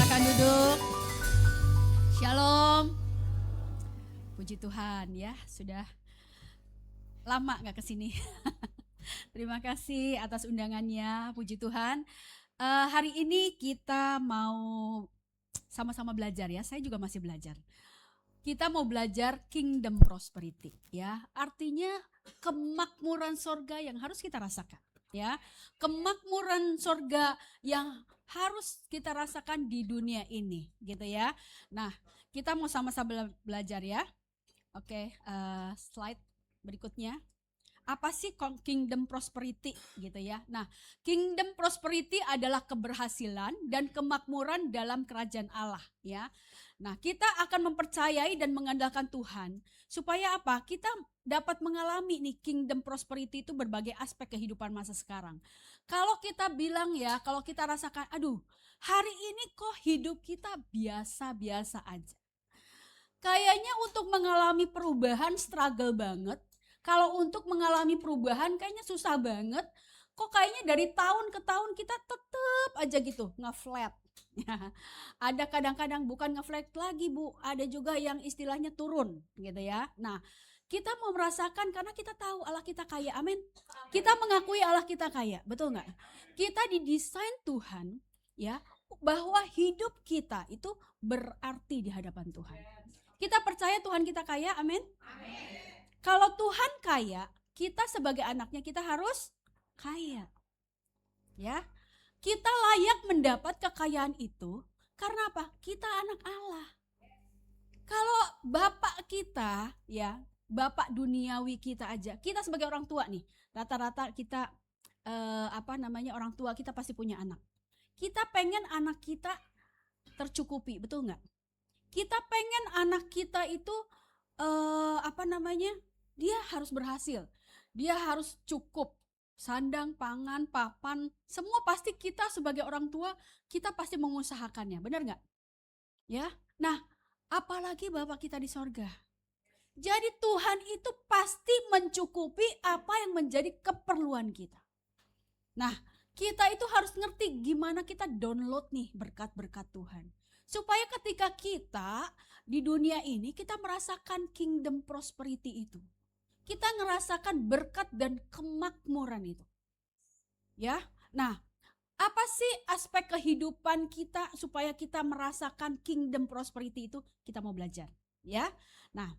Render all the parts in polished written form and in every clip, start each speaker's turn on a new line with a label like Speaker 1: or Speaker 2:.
Speaker 1: Silakan duduk. Shalom. Puji Tuhan ya, sudah lama gak kesini. Terima kasih atas undangannya, puji Tuhan. Hari ini kita mau sama-sama belajar ya, saya juga masih belajar. Kita mau belajar kingdom prosperity ya, artinya kemakmuran sorga yang harus kita rasakan ya. Kemakmuran sorga yang harus kita rasakan di dunia ini gitu ya. Nah, kita mau sama-sama belajar ya. Oke, slide berikutnya. Apa sih kingdom prosperity gitu ya. Nah, kingdom prosperity adalah keberhasilan dan kemakmuran dalam kerajaan Allah ya. Nah, kita akan mempercayai dan mengandalkan Tuhan supaya apa? Kita dapat mengalami nih kingdom prosperity itu berbagai aspek kehidupan masa sekarang. Kalau kita bilang ya, kalau kita rasakan aduh, hari ini kok hidup kita biasa-biasa aja. Kayaknya untuk mengalami perubahan struggle banget. Kalau untuk mengalami perubahan kayaknya susah banget. Kok kayaknya dari tahun ke tahun kita tetap aja gitu nge-flat. Ada kadang-kadang bukan nge-flat lagi Bu, ada juga yang istilahnya turun gitu ya. Nah, kita mau merasakan karena kita tahu Allah kita kaya, amin. Kita mengakui Allah kita kaya, betul nggak? Kita didesain Tuhan ya, bahwa hidup kita itu berarti di hadapan Tuhan. Kita percaya Tuhan kita kaya, amin. Kalau Tuhan kaya, kita sebagai anaknya kita harus kaya. Ya. Kita layak mendapat kekayaan itu karena apa? Kita anak Allah. Kalau bapak kita ya, bapak duniawi kita aja, kita sebagai orang tua nih, rata-rata kita orang tua kita pasti punya anak. Kita pengen anak kita tercukupi, betul nggak? Kita pengen anak kita itu dia harus berhasil, dia harus cukup, sandang, pangan, papan, semua pasti kita sebagai orang tua, kita pasti mengusahakannya, benar nggak? Ya, nah apalagi Bapak kita di sorga. Jadi Tuhan itu pasti mencukupi apa yang menjadi keperluan kita. Nah, kita itu harus ngerti gimana kita download nih berkat-berkat Tuhan. Supaya ketika kita di dunia ini kita merasakan kingdom prosperity itu. Kita ngerasakan berkat dan kemakmuran itu. Ya. Nah, apa sih aspek kehidupan kita supaya kita merasakan kingdom prosperity itu? Kita mau belajar, ya. Nah,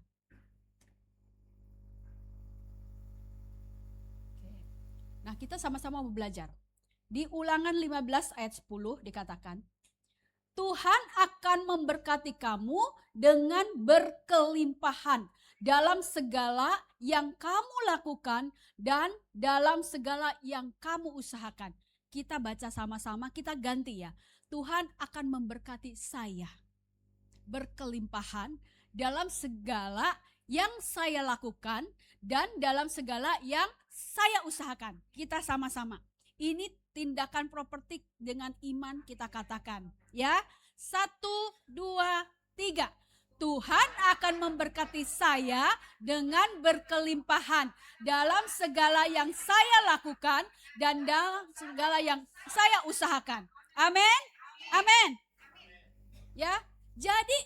Speaker 1: kita sama-sama mau belajar. Di Ulangan 15 ayat 10 dikatakan, Tuhan akan memberkati kamu dengan berkelimpahan dalam segala yang kamu lakukan dan dalam segala yang kamu usahakan. Kita baca sama-sama, kita ganti ya. Tuhan akan memberkati saya berkelimpahan dalam segala yang saya lakukan dan dalam segala yang saya usahakan. Kita sama-sama. Ini tindakan properti dengan iman kita katakan. Ya, 1, 2, 3. Tuhan akan memberkati saya dengan berkelimpahan dalam segala yang saya lakukan dan dalam segala yang saya usahakan. Amin. Amin. Ya, jadi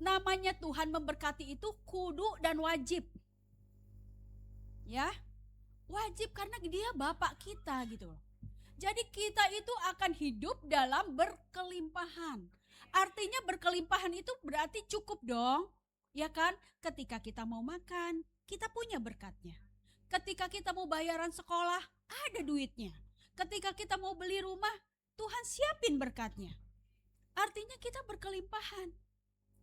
Speaker 1: namanya Tuhan memberkati itu kudu dan wajib. Ya, wajib karena dia Bapak kita gitu loh. Jadi kita itu akan hidup dalam berkelimpahan. Artinya berkelimpahan itu berarti cukup dong. Ya kan? Ketika kita mau makan, kita punya berkatnya. Ketika kita mau bayaran sekolah, ada duitnya. Ketika kita mau beli rumah, Tuhan siapin berkatnya. Artinya kita berkelimpahan.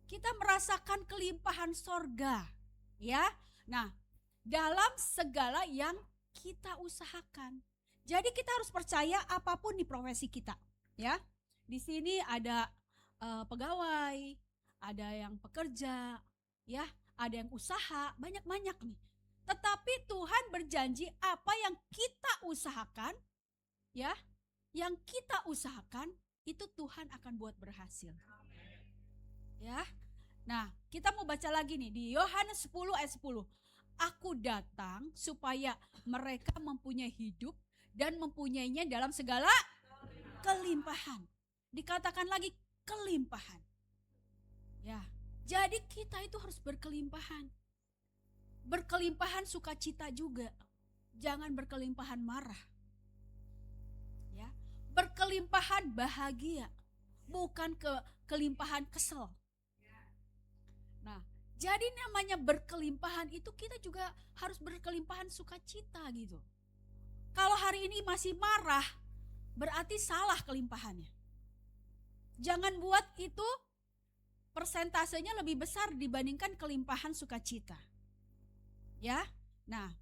Speaker 1: Kita merasakan kelimpahan sorga. Ya. Nah, dalam segala yang kita usahakan. Jadi kita harus percaya apapun di profesi kita, ya. Di sini ada pegawai, ada yang pekerja, ya, ada yang usaha, banyak-banyak nih. Tetapi Tuhan berjanji apa yang kita usahakan, ya, yang kita usahakan itu Tuhan akan buat berhasil. Ya. Nah, kita mau baca lagi nih di Yohanes 10 ayat 10. Aku datang supaya mereka mempunyai hidup dan mempunyainya dalam segala kelimpahan. Dikatakan lagi kelimpahan. Ya, jadi kita itu harus berkelimpahan. Berkelimpahan sukacita juga. Jangan berkelimpahan marah. Ya, berkelimpahan bahagia, bukan kelimpahan kesel. Nah, jadi namanya berkelimpahan itu kita juga harus berkelimpahan sukacita gitu. Kalau hari ini masih marah, berarti salah kelimpahannya. Jangan buat itu persentasenya lebih besar dibandingkan kelimpahan sukacita. Ya. Nah,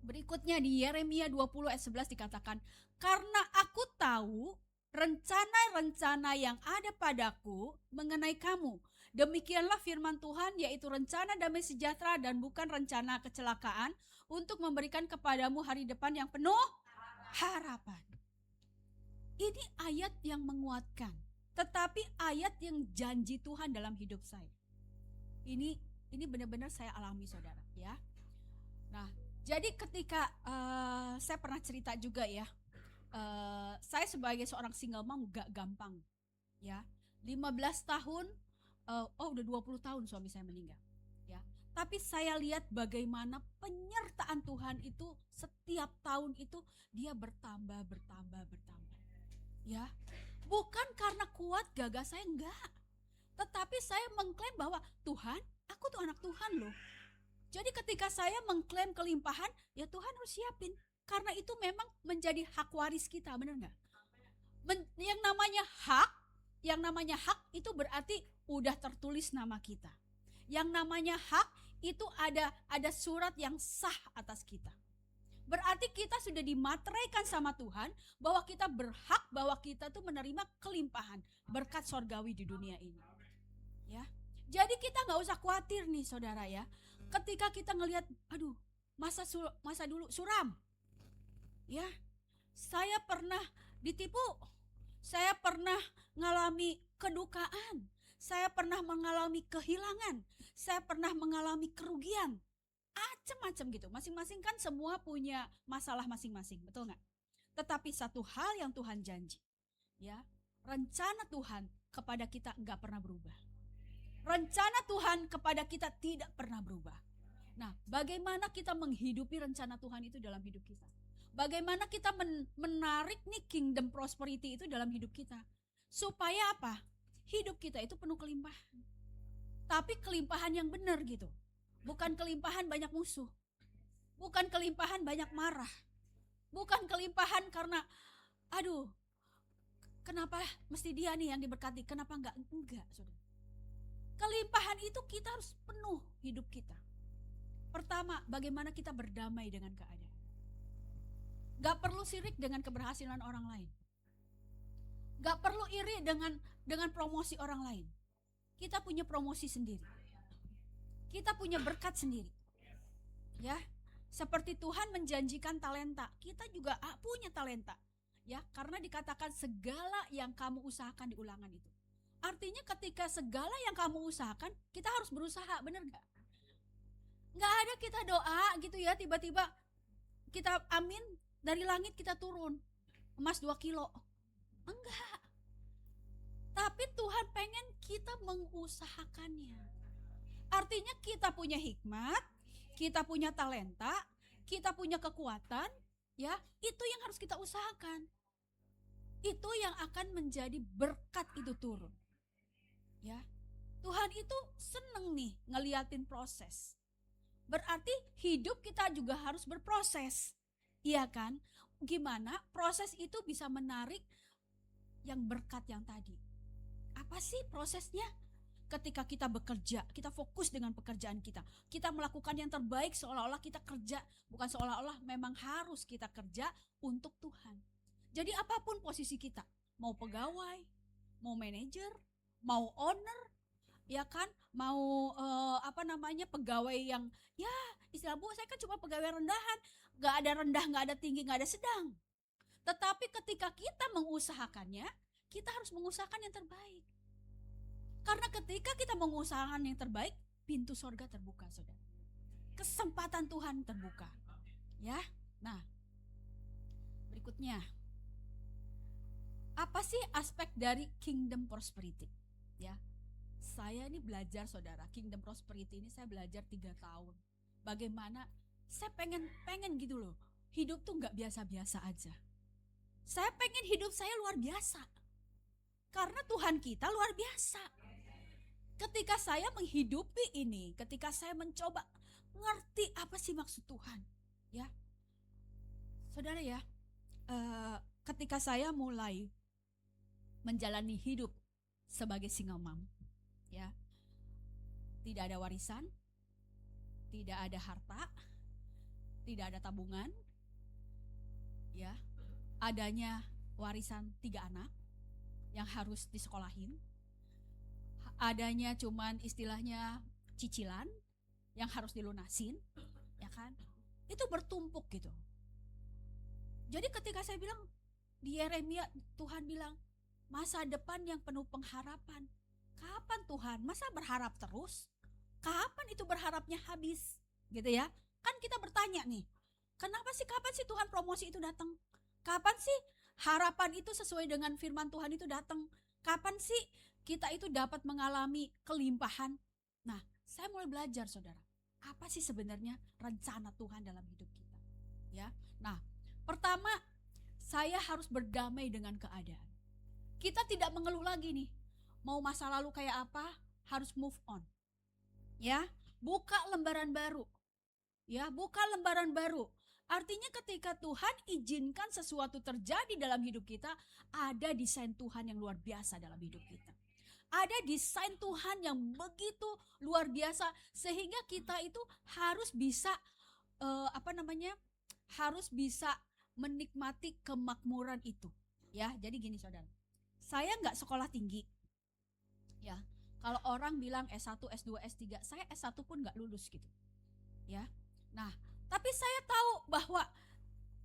Speaker 1: berikutnya di Yeremia 20 ayat 11 dikatakan, "Karena aku tahu rencana-rencana yang ada padaku mengenai kamu. Demikianlah firman Tuhan, yaitu rencana damai sejahtera dan bukan rencana kecelakaan, untuk memberikan kepadamu hari depan yang penuh harapan." Ini ayat yang menguatkan, tetapi ayat yang janji Tuhan dalam hidup saya. Ini benar-benar saya alami, saudara, ya. Nah, jadi ketika saya pernah cerita juga ya, saya sebagai seorang single mom gak gampang, ya. 15 tahun, udah 20 tahun suami saya meninggal, ya. Tapi saya lihat bagaimana penyertaan Tuhan itu setiap tahun itu dia bertambah, ya. Bukan karena kuat gagah saya, enggak. Tetapi saya mengklaim bahwa Tuhan, aku tuh anak Tuhan loh. Jadi ketika saya mengklaim kelimpahan, ya Tuhan harus siapin. Karena itu memang menjadi hak waris kita, benar nggak? Yang namanya hak itu berarti udah tertulis nama kita. Yang namanya hak itu ada surat yang sah atas kita. Berarti kita sudah dimateraikan sama Tuhan bahwa kita berhak, bahwa kita tuh menerima kelimpahan berkat sorgawi di dunia ini. Ya, jadi kita nggak usah khawatir nih, saudara ya. Ketika kita ngelihat, aduh, masa dulu suram, ya, saya pernah ditipu, saya pernah mengalami kedukaan, saya pernah mengalami kehilangan, saya pernah mengalami kerugian, macam-macam gitu. Masing-masing kan semua punya masalah masing-masing, betul nggak? Tetapi satu hal yang Tuhan janji, ya, rencana Tuhan kepada kita nggak pernah berubah. Rencana Tuhan kepada kita tidak pernah berubah. Nah, bagaimana kita menghidupi rencana Tuhan itu dalam hidup kita? Bagaimana kita menarik nih kingdom prosperity itu dalam hidup kita? Supaya apa? Hidup kita itu penuh kelimpahan. Tapi kelimpahan yang benar gitu. Bukan kelimpahan banyak musuh. Bukan kelimpahan banyak marah. Bukan kelimpahan karena, aduh, kenapa mesti dia nih yang diberkati? Kenapa enggak, saudara. Kelimpahan itu kita harus penuh hidup kita. Pertama, bagaimana kita berdamai dengan keadaan. Gak perlu sirik dengan keberhasilan orang lain. Gak perlu iri dengan promosi orang lain. Kita punya promosi sendiri. Kita punya berkat sendiri. Ya, seperti Tuhan menjanjikan talenta, kita juga punya talenta. Ya, karena dikatakan segala yang kamu usahakan di Ulangan itu. Artinya ketika segala yang kamu usahakan, kita harus berusaha, benar gak? Gak ada kita doa gitu ya, tiba-tiba kita amin, dari langit kita turun, emas 2 kilo. Enggak. Tapi Tuhan pengen kita mengusahakannya. Artinya kita punya hikmat, kita punya talenta, kita punya kekuatan, ya, itu yang harus kita usahakan. Itu yang akan menjadi berkat itu turun. Ya, Tuhan itu seneng nih ngeliatin proses. Berarti hidup kita juga harus berproses. Iya kan? Gimana proses itu bisa menarik yang berkat yang tadi? Apa sih prosesnya? Ketika kita bekerja, kita fokus dengan pekerjaan kita. Kita melakukan yang terbaik seolah-olah kita kerja, bukan seolah-olah memang harus kita kerja untuk Tuhan. Jadi apapun posisi kita, mau pegawai, mau manajer, mau owner, ya kan, mau pegawai yang ya istilah Bu, saya kan cuma pegawai rendahan, gak ada rendah, gak ada tinggi, gak ada sedang. Tetapi ketika kita mengusahakannya, kita harus mengusahakan yang terbaik. Karena ketika kita mengusahakan yang terbaik, pintu sorga terbuka, saudara. Kesempatan Tuhan terbuka. Ya, nah berikutnya, Apa sih aspek dari kingdom prosperity? Ya, saya ini belajar saudara, kingdom prosperity ini saya belajar 3 tahun. Bagaimana saya pengen gitu loh. Hidup tuh nggak biasa-biasa aja. Saya pengen hidup saya luar biasa. Karena Tuhan kita luar biasa. Ketika saya menghidupi ini, ketika saya mencoba ngerti apa sih maksud Tuhan, ya, saudara ya, ketika saya mulai menjalani hidup sebagai single mom, ya, tidak ada warisan, tidak ada harta, tidak ada tabungan, ya, adanya warisan 3 anak yang harus disekolahin, adanya cuman istilahnya cicilan yang harus dilunasin, ya kan? Itu bertumpuk gitu. Jadi ketika saya bilang di Yeremia, Tuhan bilang masa depan yang penuh pengharapan. Kapan Tuhan? Masa berharap terus? Kapan itu berharapnya habis? Gitu ya. Kan kita bertanya nih, kapan sih Tuhan promosi itu datang? Kapan sih harapan itu sesuai dengan firman Tuhan itu datang? Kapan sih kita itu dapat mengalami kelimpahan? Nah, saya mulai belajar saudara. Apa sih sebenarnya rencana Tuhan dalam hidup kita? Ya. Nah, pertama saya harus berdamai dengan keadaan. Kita tidak mengeluh lagi nih. Mau masa lalu kayak apa? Harus move on. Ya, buka lembaran baru. Ya, buka lembaran baru. Artinya ketika Tuhan izinkan sesuatu terjadi dalam hidup kita, ada desain Tuhan yang luar biasa dalam hidup kita. Ada desain Tuhan yang begitu luar biasa sehingga kita itu harus bisa harus bisa menikmati kemakmuran itu. Ya, jadi gini saudara. Saya nggak sekolah tinggi. Ya, kalau orang bilang S1, S2, S3, saya S1 pun nggak lulus gitu. Ya. Nah, tapi saya tahu bahwa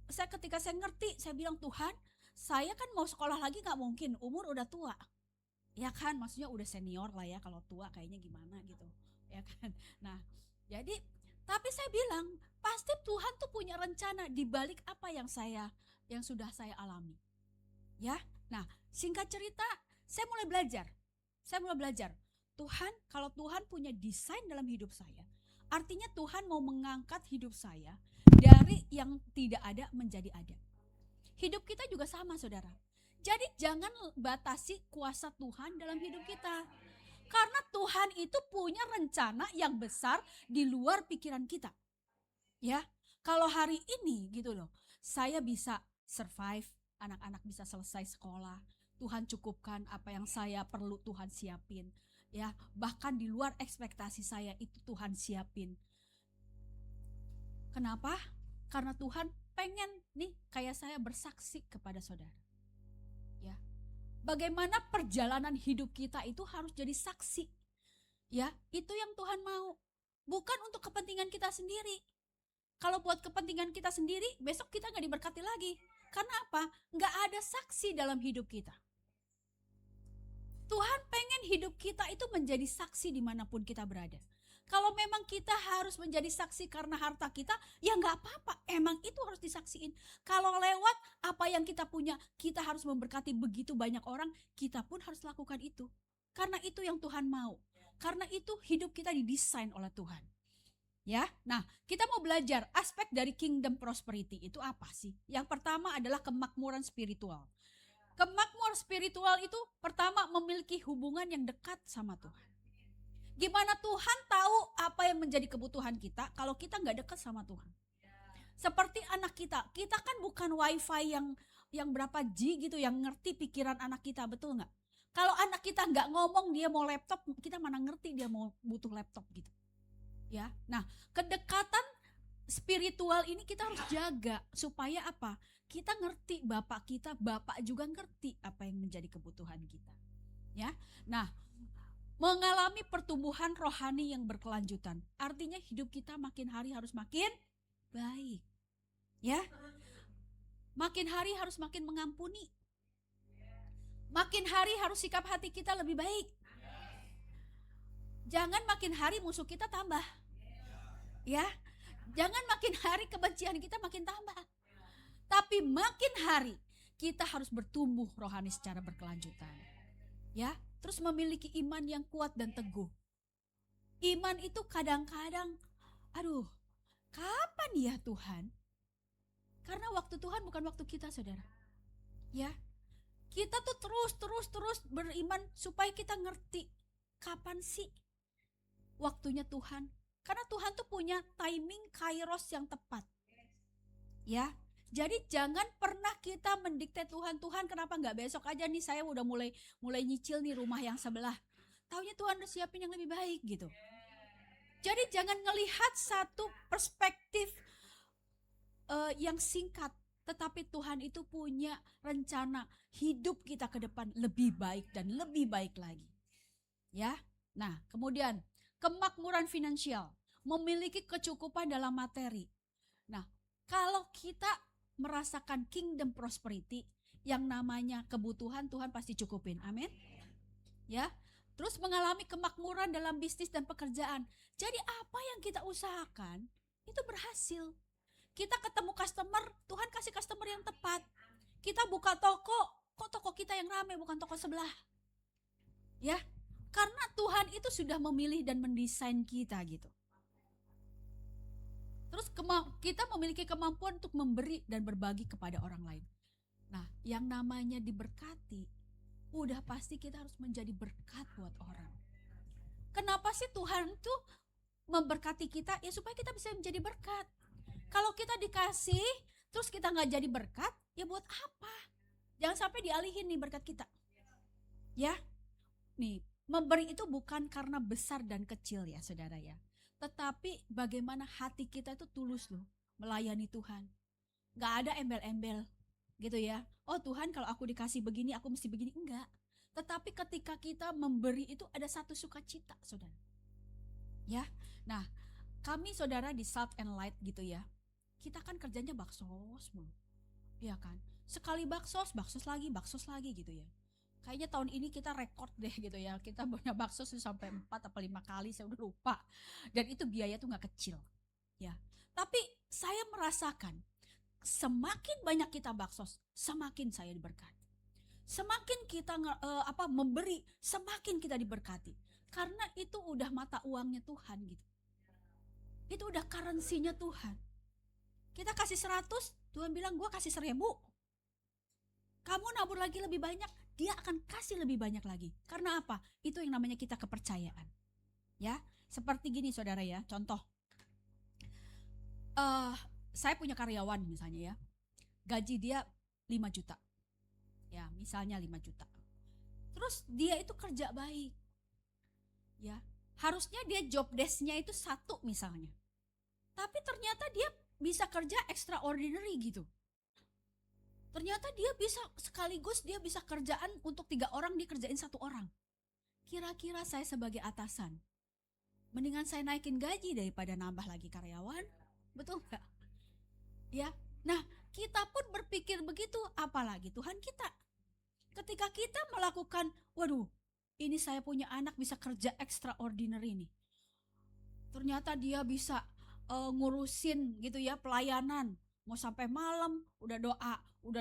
Speaker 1: ketika saya ngerti, saya bilang Tuhan, saya kan mau sekolah lagi nggak mungkin, umur udah tua. Ya kan, maksudnya udah senior lah ya, kalau tua kayaknya gimana gitu. Ya kan. Nah, jadi tapi saya bilang, pasti Tuhan tuh punya rencana di balik apa yang sudah saya alami. Ya. Nah, singkat cerita, saya mulai belajar. Tuhan, kalau Tuhan punya desain dalam hidup saya, artinya Tuhan mau mengangkat hidup saya dari yang tidak ada menjadi ada. Hidup kita juga sama saudara. Jadi jangan batasi kuasa Tuhan dalam hidup kita. Karena Tuhan itu punya rencana yang besar di luar pikiran kita. Ya, kalau hari ini gitu loh, saya bisa survive, anak-anak bisa selesai sekolah, Tuhan cukupkan apa yang saya perlu Tuhan siapin. Ya, bahkan di luar ekspektasi saya itu Tuhan siapin. Kenapa? Karena Tuhan pengen nih kayak saya bersaksi kepada saudara. Ya. Bagaimana perjalanan hidup kita itu harus jadi saksi. Ya, itu yang Tuhan mau. Bukan untuk kepentingan kita sendiri. Kalau buat kepentingan kita sendiri, besok kita gak diberkati lagi. Karena apa? Gak ada saksi dalam hidup kita. Tuhan pengen hidup kita itu menjadi saksi dimanapun kita berada. Kalau memang kita harus menjadi saksi karena harta kita, ya gak apa-apa, emang itu harus disaksiin. Kalau lewat apa yang kita punya, kita harus memberkati begitu banyak orang, kita pun harus lakukan itu. Karena itu yang Tuhan mau. Karena itu hidup kita didesain oleh Tuhan. Ya, nah kita mau belajar aspek dari kingdom prosperity itu apa sih? Yang pertama adalah kemakmuran spiritual. Kemakmuran spiritual itu pertama memiliki hubungan yang dekat sama Tuhan. Gimana Tuhan tahu apa yang menjadi kebutuhan kita kalau kita gak dekat sama Tuhan? Seperti anak kita kan bukan wifi yang berapa G gitu yang ngerti pikiran anak kita, betul gak? Kalau anak kita gak ngomong dia mau laptop, kita mana ngerti dia mau butuh laptop gitu. Ya, nah kedekatan spiritual ini kita harus jaga supaya apa? Kita ngerti Bapak kita, Bapak juga ngerti apa yang menjadi kebutuhan kita. Ya, nah mengalami pertumbuhan rohani yang berkelanjutan. Artinya hidup kita makin hari harus makin baik. Ya. Makin hari harus makin mengampuni. Makin hari harus sikap hati kita lebih baik. Jangan makin hari musuh kita tambah. Ya. Jangan makin hari kebencian kita makin tambah. Tapi makin hari kita harus bertumbuh rohani secara berkelanjutan. Ya, terus memiliki iman yang kuat dan teguh. Iman itu kadang-kadang, aduh, kapan ya Tuhan? Karena waktu Tuhan bukan waktu kita, saudara. Ya, kita tuh terus beriman supaya kita ngerti kapan sih waktunya Tuhan. Karena Tuhan tuh punya timing kairos yang tepat. Ya, jadi jangan pernah kita mendikte Tuhan, Tuhan kenapa nggak besok aja nih, saya udah mulai nyicil nih rumah yang sebelah. Taunya Tuhan udah siapin yang lebih baik gitu. Jadi jangan ngelihat satu perspektif yang singkat, tetapi Tuhan itu punya rencana hidup kita ke depan lebih baik dan lebih baik lagi. Ya. Nah, kemudian kemakmuran finansial, memiliki kecukupan dalam materi. Nah, kalau kita merasakan kingdom prosperity, yang namanya kebutuhan Tuhan pasti cukupin. Amin. Ya. Terus mengalami kemakmuran dalam bisnis dan pekerjaan. Jadi apa yang kita usahakan itu berhasil. Kita ketemu customer, Tuhan kasih customer yang tepat. Kita buka toko, kok toko kita yang ramai bukan toko sebelah. Ya, karena Tuhan itu sudah memilih dan mendesain kita gitu. Terus kita memiliki kemampuan untuk memberi dan berbagi kepada orang lain. Nah, yang namanya diberkati, udah pasti kita harus menjadi berkat buat orang. Kenapa sih Tuhan tuh memberkati kita? Ya supaya kita bisa menjadi berkat. Kalau kita dikasih, terus kita gak jadi berkat, ya buat apa? Jangan sampai dialihin nih berkat kita. Ya, nih memberi itu bukan karena besar dan kecil ya saudara ya. Tetapi bagaimana hati kita itu tulus loh, melayani Tuhan. Gak ada embel-embel gitu ya. Oh Tuhan kalau aku dikasih begini, aku mesti begini. Enggak. Tetapi ketika kita memberi itu ada satu sukacita saudara. Ya, nah kami saudara di Salt and Light gitu ya. Kita kan kerjanya baksos mulu, ya kan? Sekali baksos lagi gitu ya. Kayaknya tahun ini kita rekor deh gitu ya. Kita punya baksos sampai 4 atau 5 kali, saya udah lupa. Dan itu biaya tuh gak kecil, ya. Tapi saya merasakan semakin banyak kita baksos, semakin saya diberkati. Semakin kita memberi, semakin kita diberkati. Karena itu udah mata uangnya Tuhan gitu. Itu udah currency-nya Tuhan. Kita kasih 100, Tuhan bilang gue kasih 1000. Kamu nabur lagi lebih banyak, dia akan kasih lebih banyak lagi. Karena apa? Itu yang namanya kita kepercayaan. Ya, seperti gini saudara ya, contoh. Saya punya karyawan misalnya ya, gaji dia 5 juta. Ya, misalnya 5 juta. Terus dia itu kerja baik. Ya, harusnya dia job desk-nya itu 1 misalnya. Tapi ternyata dia bisa kerja extraordinary gitu. Ternyata dia bisa sekaligus dia bisa kerjaan untuk 3 orang, dia kerjain 1 orang. Kira-kira saya sebagai atasan, mendingan saya naikin gaji daripada nambah lagi karyawan. Betul gak? Ya, nah kita pun berpikir begitu, apalagi Tuhan kita. Ketika kita melakukan, waduh ini saya punya anak bisa kerja extraordinary nih. Ternyata dia bisa ngurusin gitu ya pelayanan, mau sampai malam, udah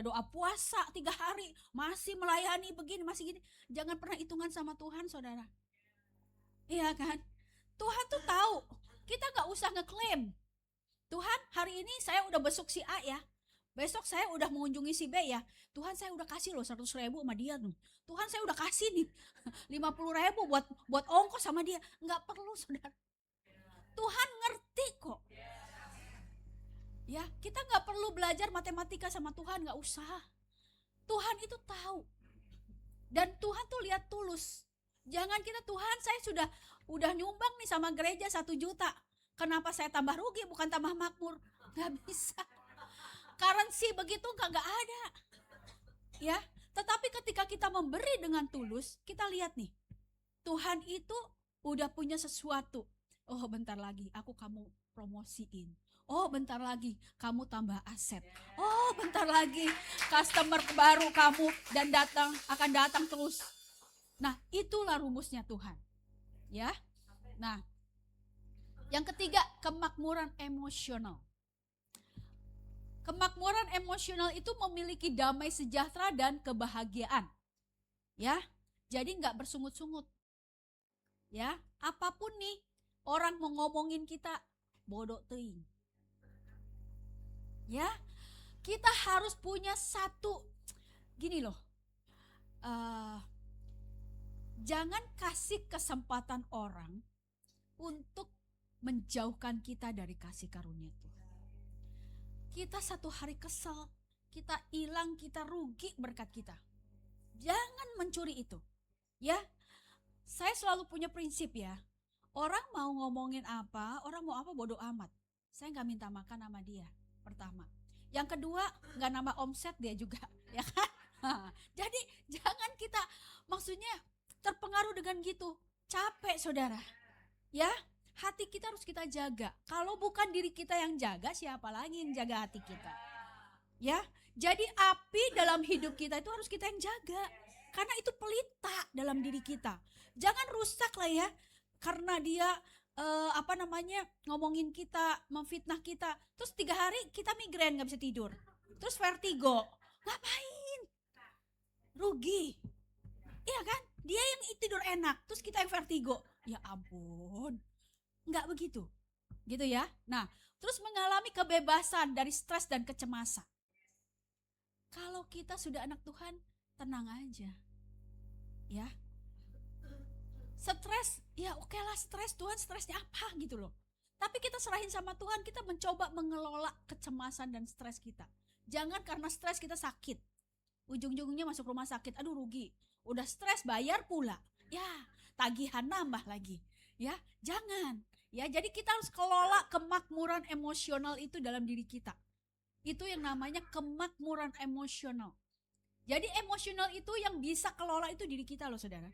Speaker 1: doa puasa 3 hari, masih melayani begini, masih gini. Jangan pernah hitungan sama Tuhan saudara. Iya kan? Tuhan tuh tahu, kita gak usah ngeklaim. Tuhan hari ini saya udah besuk si A ya, besok saya udah mengunjungi si B ya. Tuhan saya udah kasih loh 100.000 sama dia tuh. Tuhan saya udah kasih nih 50.000 buat ongkos sama dia. Gak perlu saudara. Tuhan ngerti kok. Ya, kita gak perlu belajar matematika sama Tuhan, gak usah. Tuhan itu tahu. Dan Tuhan tuh lihat tulus. Jangan kita, Tuhan saya udah nyumbang nih sama gereja 1 juta. Kenapa saya tambah rugi bukan tambah makmur? Gak bisa. Currency begitu gak ada. Ya, tetapi ketika kita memberi dengan tulus, kita lihat nih. Tuhan itu udah punya sesuatu. Oh bentar lagi kamu promosiin. Oh bentar lagi kamu tambah aset. Oh bentar lagi customer baru kamu dan akan datang terus. Nah itulah rumusnya Tuhan. Ya. Nah yang ketiga kemakmuran emosional. Kemakmuran emosional itu memiliki damai sejahtera dan kebahagiaan. Ya, jadi nggak bersungut-sungut. Ya, apapun nih orang mau ngomongin kita, bodoh teuing. Ya, kita harus punya satu gini loh. eh, Jangan kasih kesempatan orang untuk menjauhkan kita dari kasih karunia Tuhan. Kita satu hari kesel, kita hilang, kita rugi berkat kita. Jangan mencuri itu. Ya, saya selalu punya prinsip ya. Orang mau ngomongin apa, orang mau apa bodoh amat. Saya nggak minta makan sama dia. Pertama. Yang kedua, nggak nambah omset dia juga, ya kan? Jadi jangan kita maksudnya terpengaruh dengan gitu. Capek saudara. Ya, hati kita harus kita jaga. Kalau bukan diri kita yang jaga, siapa lagi yang jaga hati kita? Ya, jadi api dalam hidup kita itu harus kita yang jaga. Karena itu pelita dalam diri kita. Jangan rusak lah ya. Karena dia ngomongin kita, memfitnah kita. Terus 3 hari kita migrain gak bisa tidur. Terus vertigo. Ngapain? Rugi. Iya kan? Dia yang tidur enak, terus kita yang vertigo. Ya ampun. Nggak begitu. Gitu ya. Nah, terus mengalami kebebasan dari stres dan kecemasan. Kalau kita sudah anak Tuhan, tenang aja. Ya. Stres, ya oke lah stres, Tuhan stresnya apa gitu loh. Tapi kita serahin sama Tuhan, kita mencoba mengelola kecemasan dan stres kita. Jangan karena stres kita sakit. Ujung-ujungnya masuk rumah sakit, aduh rugi. Udah stres bayar pula. Ya, tagihan nambah lagi. Ya, jangan. Ya, jadi kita harus kelola kemakmuran emosional itu dalam diri kita. Itu yang namanya kemakmuran emosional. Jadi emosional itu yang bisa kelola itu diri kita loh saudara.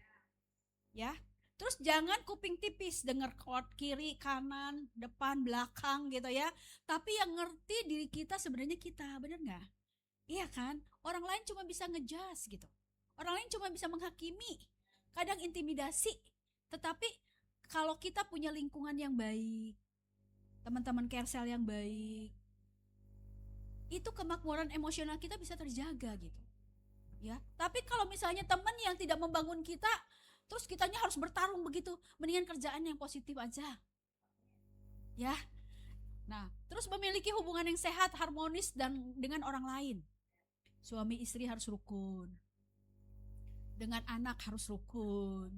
Speaker 1: Ya, terus jangan kuping tipis dengar kiri, kanan, depan, belakang gitu ya. Tapi yang ngerti diri kita sebenarnya kita, benar nggak? Iya kan? Orang lain cuma bisa ngejudge gitu. Orang lain cuma bisa menghakimi, kadang intimidasi. Tetapi kalau kita punya lingkungan yang baik, teman-teman Kersel yang baik, itu kemakmuran emosional kita bisa terjaga gitu. Ya, tapi kalau misalnya teman yang tidak membangun kita, terus kitanya harus bertarung begitu, mendingan kerjaan yang positif aja. Ya. Nah, terus memiliki hubungan yang sehat, harmonis dan dengan orang lain. Suami istri harus rukun. Dengan anak harus rukun.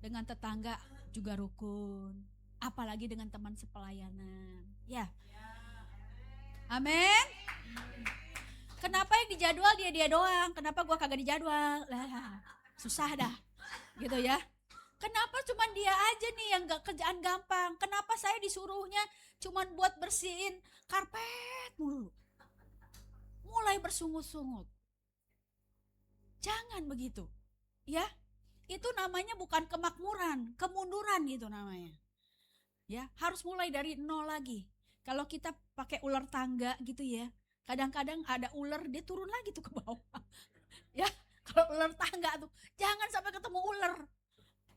Speaker 1: Dengan tetangga juga rukun. Apalagi dengan teman sepelayanan. Ya. Amin. Kenapa yang dijadwal dia doang? Kenapa gua kagak dijadwal? Lah, susah dah. Gitu ya. Kenapa cuma dia aja nih yang gak kerjaan gampang? Kenapa saya disuruhnya cuma buat bersihin karpet mulu? Mulai bersungut-sungut. Jangan begitu. Ya. Itu namanya bukan kemakmuran, kemunduran gitu namanya. Ya, harus mulai dari nol lagi. Kalau kita pakai ular tangga gitu ya, kadang-kadang ada ular dia turun lagi tuh ke bawah. Ya, kalau ular tangga tuh jangan sampai ketemu ular.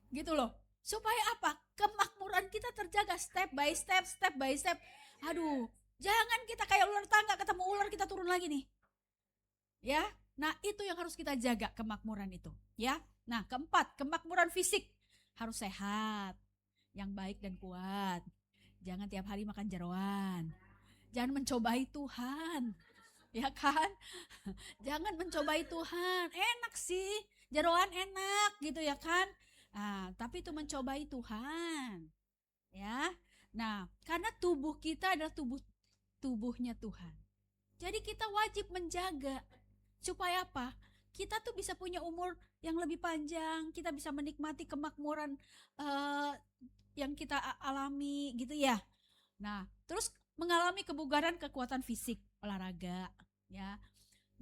Speaker 1: Gitu loh. Supaya apa? Kemakmuran kita terjaga step by step, step by step. Aduh, jangan kita kayak ular tangga ketemu ular kita turun lagi nih. Ya. Nah, itu yang harus kita jaga kemakmuran itu, ya. Nah, keempat, kemakmuran fisik harus sehat, yang baik dan kuat. Jangan tiap hari makan jeroan. Jangan mencobai Tuhan. Ya kan? Jangan mencobai Tuhan. Enak sih, jeroan enak gitu ya kan? Nah, tapi itu mencobai Tuhan. Ya. Nah, karena tubuh kita adalah tubuhnya Tuhan. Jadi kita wajib menjaga supaya apa? Kita tuh bisa punya umur yang lebih panjang, kita bisa menikmati kemakmuran yang kita alami gitu ya. Nah, terus mengalami kebugaran, kekuatan fisik, olahraga, ya.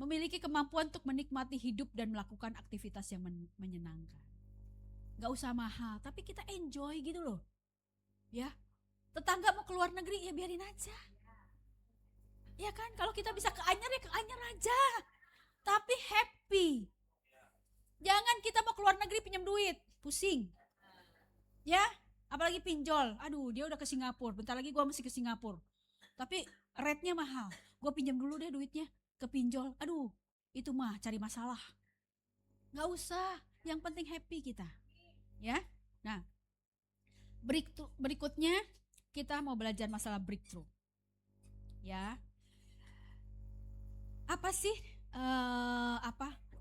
Speaker 1: Memiliki kemampuan untuk menikmati hidup dan melakukan aktivitas yang menyenangkan. Gak usah mahal, tapi kita enjoy gitu loh. Ya, tetangga mau keluar negeri ya biarin aja. Ya kan, kalau kita bisa ke Anyar ya ke Anyar aja. Tapi happy. Jangan kita mau keluar negeri pinjam duit, pusing. Ya, apalagi pinjol. Aduh, dia udah ke Singapura. Bentar lagi gua mesti ke Singapura. Tapi rate-nya mahal. gue pinjam dulu deh duitnya ke pinjol. Aduh, itu mah cari masalah. Nggak usah, yang penting happy kita, ya. Nah, berikutnya kita mau belajar masalah breakthrough, ya. Apa sih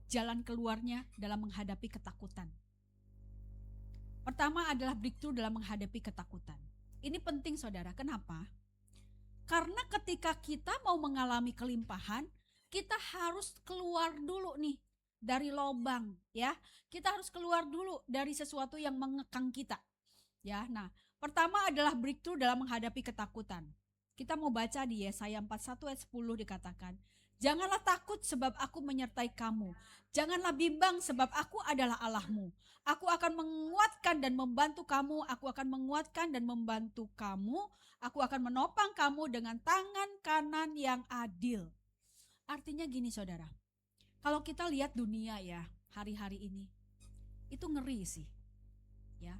Speaker 1: jalan keluarnya dalam menghadapi ketakutan? Pertama adalah breakthrough dalam menghadapi ketakutan. Ini penting saudara, kenapa? Karena ketika kita mau mengalami kelimpahan, kita harus keluar dulu nih dari lubang, ya. Kita harus keluar dulu dari sesuatu yang mengekang kita. Ya. Nah, pertama adalah breakthrough dalam menghadapi ketakutan. Kita mau baca di Yesaya 41 ayat 10 dikatakan, "Janganlah takut sebab aku menyertai kamu. Janganlah bimbang sebab aku adalah Allahmu. Aku akan menguatkan dan membantu kamu. Aku akan menguatkan dan membantu kamu. Aku akan menopang kamu dengan tangan kanan yang adil." Artinya gini saudara, kalau kita lihat dunia ya hari-hari ini, itu ngeri sih. Ya,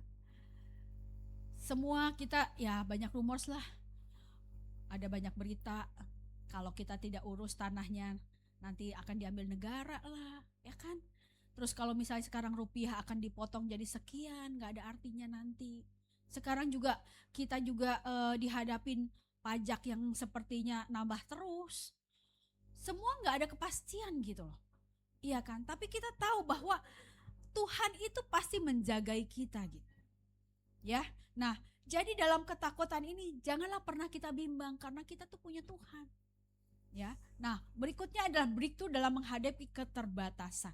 Speaker 1: semua kita ya banyak rumors lah, ada banyak berita kalau kita tidak urus tanahnya nanti akan diambil negara lah, ya kan. Terus kalau misalnya sekarang rupiah akan dipotong jadi sekian, nggak ada artinya nanti. Sekarang juga kita juga dihadapin pajak yang sepertinya nambah terus. Semua nggak ada kepastian gitu loh, iya kan. Tapi kita tahu bahwa Tuhan itu pasti menjagai kita gitu, ya. Nah, jadi dalam ketakutan ini janganlah pernah kita bimbang karena kita tuh punya Tuhan. Ya. Nah, berikutnya adalah breakthrough dalam menghadapi keterbatasan.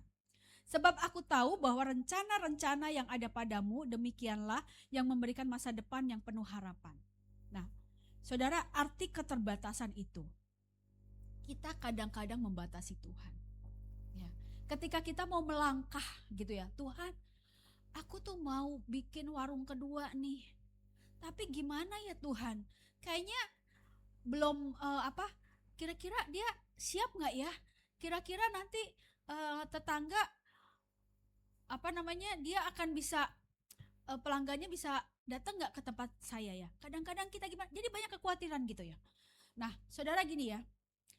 Speaker 1: Sebab aku tahu bahwa rencana-rencana yang ada padamu demikianlah yang memberikan masa depan yang penuh harapan. Nah, saudara, arti keterbatasan itu kita kadang-kadang membatasi Tuhan. Ya. Ketika kita mau melangkah gitu ya, Tuhan, aku tuh mau bikin warung kedua nih. Tapi gimana ya Tuhan? Kayaknya belum kira-kira dia siap nggak ya? Kira-kira nanti tetangga dia akan bisa pelanggannya bisa datang nggak ke tempat saya ya? Kadang-kadang kita gimana? Jadi banyak kekhawatiran gitu ya. Nah, saudara gini ya,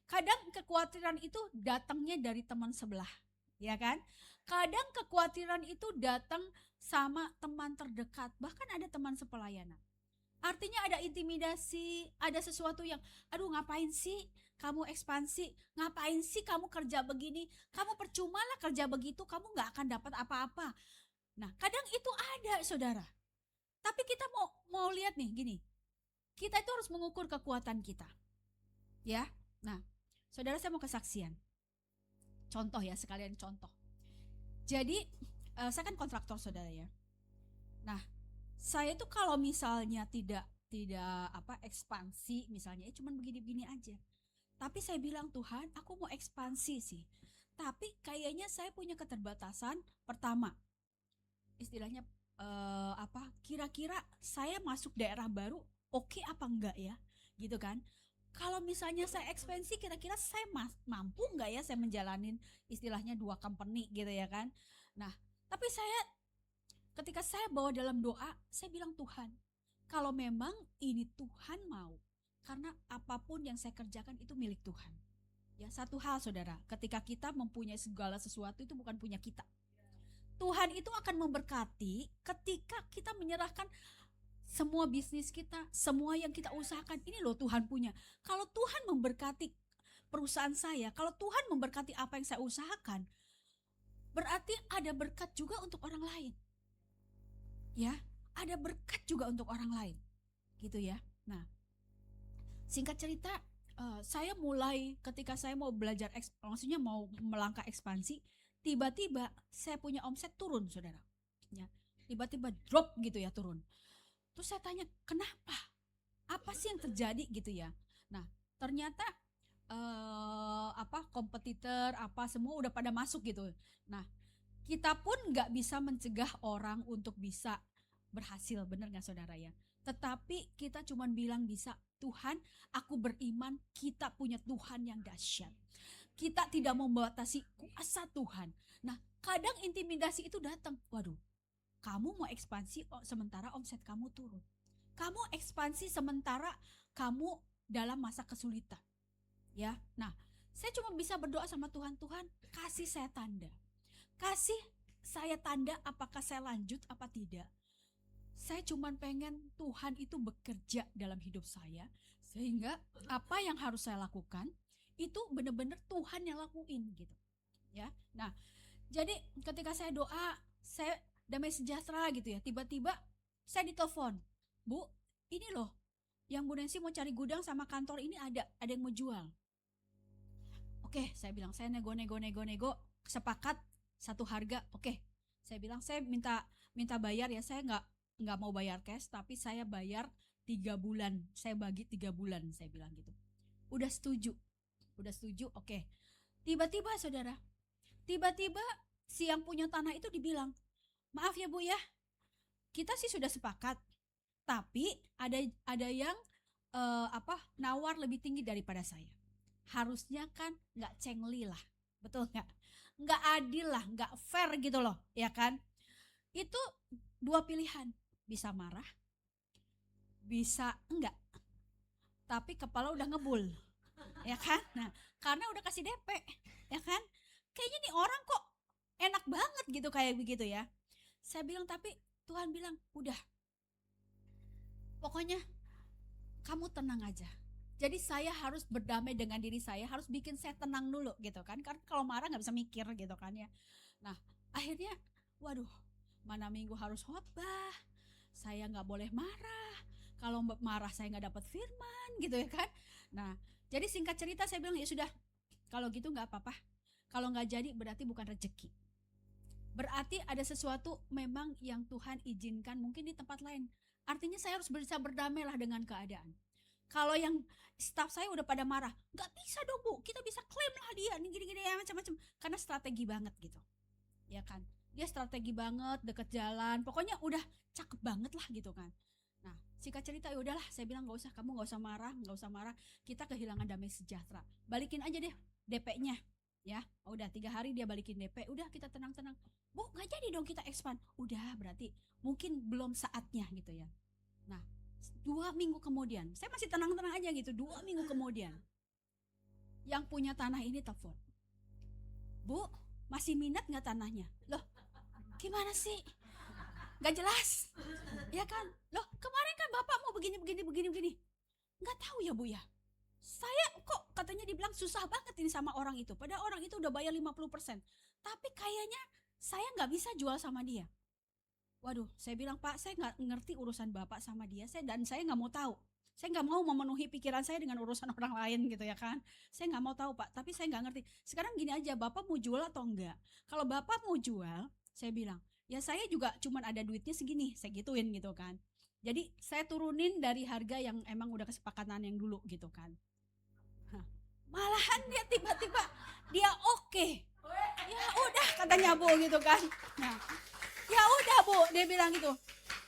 Speaker 1: kadang kekhawatiran itu datangnya dari teman sebelah, ya kan? Kadang kekhawatiran itu datang sama teman terdekat, bahkan ada teman sepelayanan. Artinya ada intimidasi, ada sesuatu yang, aduh ngapain sih kamu ekspansi, ngapain sih kamu kerja begini, kamu percuma lah kerja begitu, kamu gak akan dapat apa-apa. Nah, kadang itu ada saudara. Tapi kita mau lihat nih gini, kita itu harus mengukur kekuatan kita, ya. Nah, saudara, saya mau kesaksian. Contoh ya, sekalian contoh. Jadi saya kan kontraktor saudara ya. Nah, saya tuh kalau misalnya tidak ekspansi misalnya, cuman begini-begini aja. Tapi saya bilang, Tuhan, aku mau ekspansi sih. Tapi kayaknya saya punya keterbatasan. Pertama, istilahnya kira-kira saya masuk daerah baru oke apa enggak ya? Gitu kan. Kalau misalnya saya ekspansi, kira-kira saya mampu enggak ya saya menjalanin istilahnya 2 company gitu ya kan. Nah, tapi ketika saya bawa dalam doa, saya bilang, Tuhan, kalau memang ini Tuhan mau, karena apapun yang saya kerjakan itu milik Tuhan. Ya, satu hal saudara, ketika kita mempunyai segala sesuatu itu bukan punya kita. Tuhan itu akan memberkati ketika kita menyerahkan semua bisnis kita, semua yang kita usahakan. Ini loh Tuhan punya. Kalau Tuhan memberkati perusahaan saya, kalau Tuhan memberkati apa yang saya usahakan, berarti ada berkat juga untuk orang lain. Ya, ada berkat juga untuk orang lain. Gitu ya. Nah, singkat cerita, saya mulai ketika saya mau belajar, maksudnya mau melangkah ekspansi, tiba-tiba saya punya omset turun, saudara. Ya, tiba-tiba drop gitu ya, turun. Terus saya tanya, kenapa? Apa sih yang terjadi gitu ya? Nah, ternyata kompetitor semua udah pada masuk gitu. Nah, kita pun nggak bisa mencegah orang untuk bisa berhasil, benar nggak saudara ya? Tetapi kita cuma bilang bisa, Tuhan, aku beriman kita punya Tuhan yang dahsyat. Kita tidak membatasi kuasa Tuhan. Nah, kadang intimidasi itu datang. Waduh, kamu mau ekspansi sementara omset kamu turun. Kamu ekspansi sementara kamu dalam masa kesulitan. Ya, nah saya cuma bisa berdoa sama Tuhan, Tuhan kasih saya tanda, kasih saya tanda apakah saya lanjut apa tidak. Saya cuma pengen Tuhan itu bekerja dalam hidup saya, sehingga apa yang harus saya lakukan itu benar-benar Tuhan yang lakuin gitu. Ya, nah jadi ketika saya doa, saya damai sejahtera gitu ya, tiba-tiba saya ditelepon, Bu, ini loh, yang Bu Nancy mau cari gudang sama kantor ini ada yang mau jual. Oke, saya bilang saya nego, sepakat satu harga. Oke, saya bilang saya minta bayar ya, saya nggak mau bayar cash, tapi saya bayar 3 bulan, saya bagi 3 bulan, saya bilang gitu. Udah setuju, oke. Tiba-tiba saudara, tiba-tiba si yang punya tanah itu dibilang, maaf ya Bu ya, kita sih sudah sepakat, tapi ada yang nawar lebih tinggi daripada saya. Harusnya kan nggak cengli lah, betul nggak? Nggak adil lah, nggak fair gitu loh, ya kan? Itu dua pilihan, bisa marah, bisa enggak. Tapi kepala udah ngebul, ya kan? Nah, karena udah kasih DP, ya kan? Kayaknya nih orang kok enak banget gitu kayak begitu ya. Saya bilang tapi Tuhan bilang udah, pokoknya kamu tenang aja. Jadi saya harus berdamai dengan diri saya, harus bikin saya tenang dulu gitu kan. Karena kalau marah nggak bisa mikir gitu kan ya. Nah akhirnya waduh, mana minggu harus khotbah, saya nggak boleh marah. Kalau marah saya nggak dapat firman gitu ya kan. Nah jadi singkat cerita saya bilang ya sudah, kalau gitu nggak apa-apa. Kalau nggak jadi berarti bukan rezeki. Berarti ada sesuatu memang yang Tuhan izinkan mungkin di tempat lain. Artinya saya harus bisa berdamai lah dengan keadaan. Kalau yang staff saya udah pada marah, nggak bisa dong Bu, kita bisa klaim lah dia, nih gini-gini ya macam-macam. Karena strategi banget gitu, ya kan? Dia strategi banget, deket jalan, pokoknya udah cakep banget lah gitu kan. Nah, singkat cerita ya udahlah, saya bilang nggak usah, kamu nggak usah marah, kita kehilangan damai sejahtera. Balikin aja deh DP-nya, ya. Udah 3 hari dia balikin DP, udah kita tenang-tenang. Bu, nggak jadi dong kita expand. Udah berarti mungkin belum saatnya gitu ya. Nah, 2 minggu kemudian, saya masih tenang-tenang aja gitu. 2 minggu kemudian, yang punya tanah ini telepon, Bu, masih minat nggak tanahnya? Loh, gimana sih? Gak jelas, ya kan? Loh, kemarin kan bapak mau begini. Nggak tahu ya Bu ya. Saya kok katanya dibilang susah banget ini sama orang itu. Padahal orang itu udah bayar 50%. Tapi kayaknya saya nggak bisa jual sama dia. Waduh, saya bilang Pak, saya nggak ngerti urusan Bapak sama dia, dan saya nggak mau tahu. Saya nggak mau memenuhi pikiran saya dengan urusan orang lain gitu ya kan. Saya nggak mau tahu Pak, tapi saya nggak ngerti. Sekarang gini aja, Bapak mau jual atau enggak? Kalau Bapak mau jual, saya bilang, ya saya juga cuman ada duitnya segini, saya gituin gitu kan. Jadi saya turunin dari harga yang emang udah kesepakatan yang dulu gitu kan. Malahan dia tiba-tiba dia oke. Ya udah katanya Bu gitu kan. Nah, ya udah Bu, dia bilang gitu.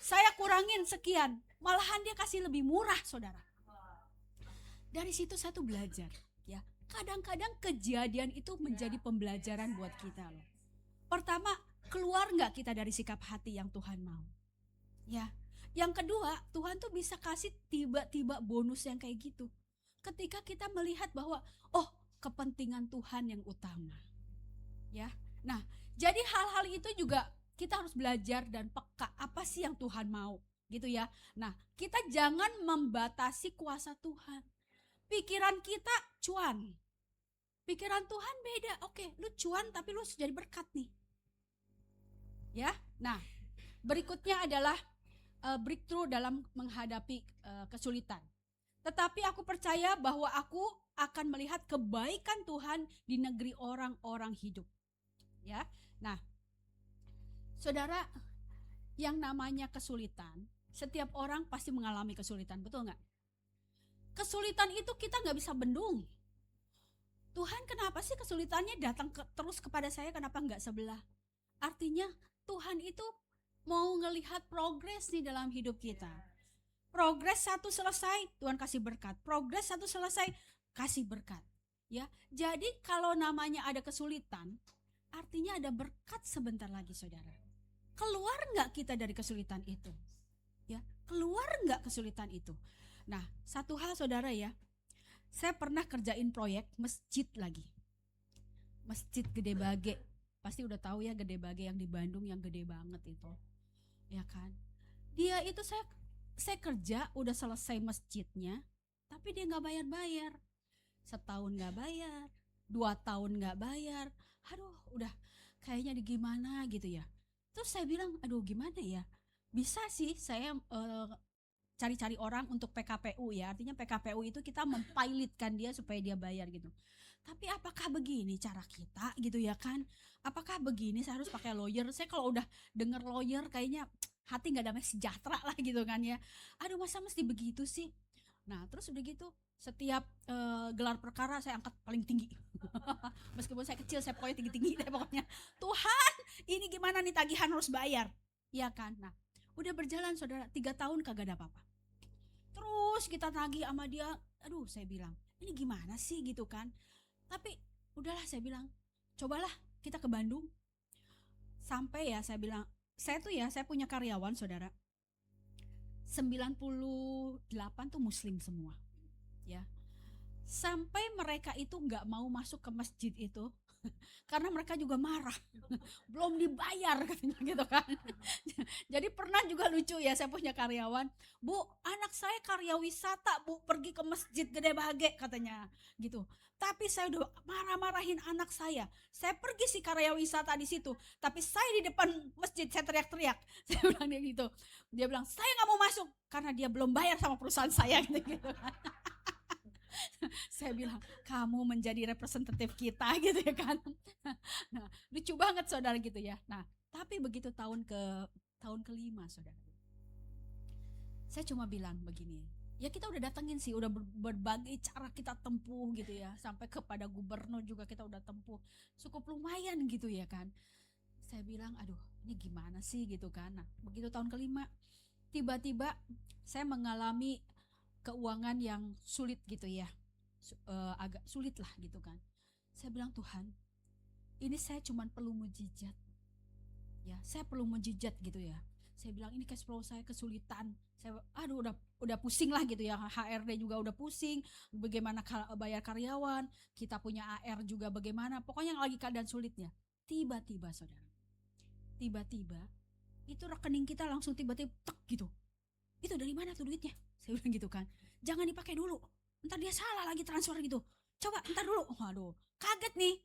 Speaker 1: Saya kurangin sekian, malahan dia kasih lebih murah, saudara. Dari situ saya tuh belajar, ya. Kadang-kadang kejadian itu menjadi pembelajaran buat kita loh. Pertama, keluar nggak kita dari sikap hati yang Tuhan mau, ya. Yang kedua, Tuhan tuh bisa kasih tiba-tiba bonus yang kayak gitu. Ketika kita melihat bahwa, oh, kepentingan Tuhan yang utama, ya. Nah, jadi hal-hal itu juga kita harus belajar dan peka apa sih yang Tuhan mau gitu ya. Nah, kita jangan membatasi kuasa Tuhan. Pikiran kita cuan, pikiran Tuhan beda. Oke, lu cuan tapi lu harus jadi berkat nih, ya. Nah, berikutnya adalah breakthrough dalam menghadapi kesulitan. Tetapi aku percaya bahwa aku akan melihat kebaikan Tuhan di negeri orang-orang hidup, ya. Nah, saudara, yang namanya kesulitan, setiap orang pasti mengalami kesulitan, betul nggak? Kesulitan itu kita nggak bisa bendung. Tuhan, kenapa sih kesulitannya datang terus kepada saya, kenapa nggak sebelah? Artinya Tuhan itu mau ngelihat progres nih dalam hidup kita. Progres satu selesai, Tuhan kasih berkat. Progres satu selesai, kasih berkat. Ya, jadi kalau namanya ada kesulitan, artinya ada berkat sebentar lagi, saudara. Keluar nggak kita dari kesulitan itu? Ya, keluar nggak kesulitan itu? Nah, satu hal saudara ya, Saya pernah kerjain proyek masjid lagi. Masjid Gede Bage. Pasti udah tahu ya Gede Bage yang di Bandung yang gede banget itu. Ya kan? Dia itu saya kerja udah selesai masjidnya, tapi dia nggak bayar-bayar. Setahun nggak bayar, 2 tahun nggak bayar. Aduh, udah kayaknya di gimana gitu ya. Terus saya bilang, aduh gimana ya? Bisa sih saya cari-cari orang untuk PKPU ya. Artinya PKPU itu kita mempilotkan dia supaya dia bayar gitu. Tapi apakah begini cara kita gitu ya kan? Apakah begini saya harus pakai lawyer? Saya kalau udah denger lawyer kayaknya hati nggak damai sejahtera lah gitu kan ya. Aduh masa mesti begitu sih? Nah terus udah gitu setiap gelar perkara saya angkat paling tinggi. Meskipun saya kecil saya pokoknya tinggi-tinggi deh pokoknya. Tuhan ini gimana nih tagihan harus bayar. Iya kan? Nah udah berjalan saudara 3 tahun kagak ada apa-apa. Terus kita tagih sama dia. Aduh saya bilang ini gimana sih gitu kan. Tapi udahlah saya bilang, cobalah kita ke Bandung. Sampai ya saya bilang, saya punya karyawan saudara. 98 tuh muslim semua. Ya. Sampai mereka itu nggak mau masuk ke masjid itu karena mereka juga marah belum dibayar katanya gitu kan. Jadi pernah juga lucu ya saya punya karyawan, Bu anak saya karya wisata Bu pergi ke masjid Gede Bage katanya gitu, tapi saya udah marah-marahin anak saya pergi sih karya wisata di situ tapi saya di depan masjid saya teriak-teriak. Saya bilang dia gitu, dia bilang saya nggak mau masuk karena dia belum bayar sama perusahaan saya gitu. Saya bilang kamu menjadi representatif kita gitu ya kan. Nah, lucu banget saudara gitu ya. Nah, tapi begitu tahun kelima saudara, saya cuma bilang begini, ya kita udah datengin sih, udah berbagai cara kita tempuh gitu ya, sampai kepada gubernur juga kita udah tempuh, cukup lumayan gitu ya kan. Saya bilang, aduh ini gimana sih gitu kan. Nah, begitu tahun kelima, tiba-tiba saya mengalami keuangan yang sulit gitu ya, agak sulit lah gitu kan. Saya bilang Tuhan, ini saya cuma perlu mujizat, ya saya perlu mujizat gitu ya. Saya bilang ini cash flow saya kesulitan, saya aduh udah pusing lah gitu ya, HRD juga udah pusing, bagaimana bayar karyawan, kita punya AR juga bagaimana, pokoknya lagi keadaan sulitnya. Tiba-tiba saudara, tiba-tiba itu rekening kita langsung tiba-tiba tek gitu. Itu dari mana tuh duitnya? Saya bilang gitu kan. Jangan dipakai dulu. Ntar dia salah lagi transfer gitu. Coba ntar dulu. Waduh, kaget nih.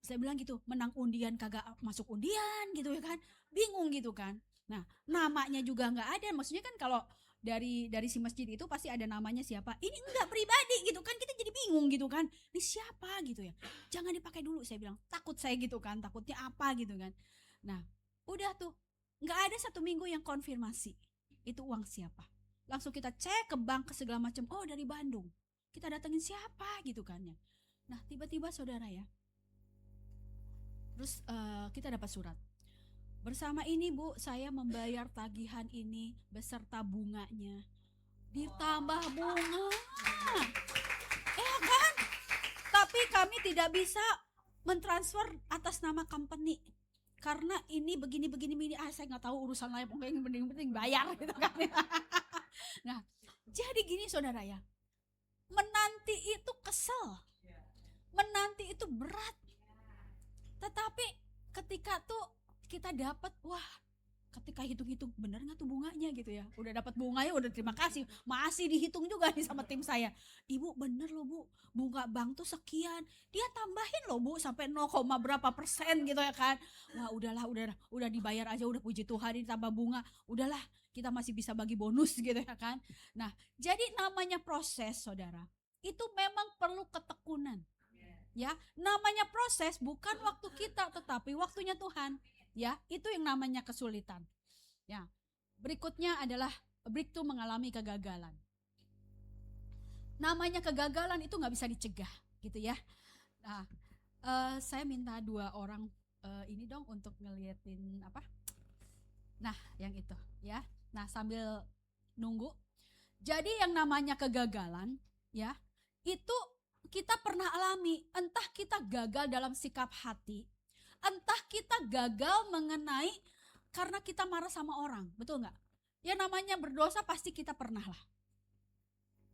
Speaker 1: Saya bilang gitu, menang undian kagak masuk undian gitu ya kan. Bingung gitu kan. Nah, namanya juga nggak ada. Maksudnya kan kalau dari si masjid itu pasti ada namanya siapa. Ini enggak pribadi gitu kan. Kita jadi bingung gitu kan. Ini siapa gitu ya. Jangan dipakai dulu saya bilang. Takut saya gitu kan. Takutnya apa gitu kan. Nah, udah tuh. Nggak ada 1 minggu yang konfirmasi itu uang siapa. Langsung kita cek ke bank ke segala macam. Oh dari Bandung. Kita datengin siapa gitu kan ya. Nah tiba-tiba saudara ya. Terus kita dapat surat. Bersama ini Bu, saya membayar tagihan ini beserta bunganya. Ditambah bunga. Kan? Tapi kami tidak bisa mentransfer atas nama company. Karena ini begini saya nggak tahu urusan lain, pokoknya yang penting bayar gitu kan. Nah jadi gini saudara ya, menanti itu kesel, menanti itu berat, tetapi ketika tuh kita dapat, wah ketika hitung-hitung bener nggak tuh bunganya gitu ya, udah dapat bunganya udah terima kasih, masih dihitung juga nih sama tim saya, Ibu bener loh Bu, bunga bank tuh sekian, dia tambahin loh Bu sampai 0, berapa persen gitu ya kan. Wah udahlah, udah dibayar aja, udah puji Tuhan ini tambah bunga, udahlah kita masih bisa bagi bonus gitu ya kan. Nah jadi namanya proses saudara itu memang perlu ketekunan ya, namanya proses bukan waktu kita tetapi waktunya Tuhan ya, itu yang namanya kesulitan ya. Berikutnya adalah breakthrough, mengalami kegagalan. Namanya kegagalan itu nggak bisa dicegah gitu ya. Nah saya minta 2 orang ini dong untuk ngeliatin apa, nah yang itu ya. Nah sambil nunggu, jadi yang namanya kegagalan ya itu kita pernah alami, entah kita gagal dalam sikap hati, entah kita gagal mengenai karena kita marah sama orang, betul nggak? Ya namanya berdosa pasti kita pernah lah.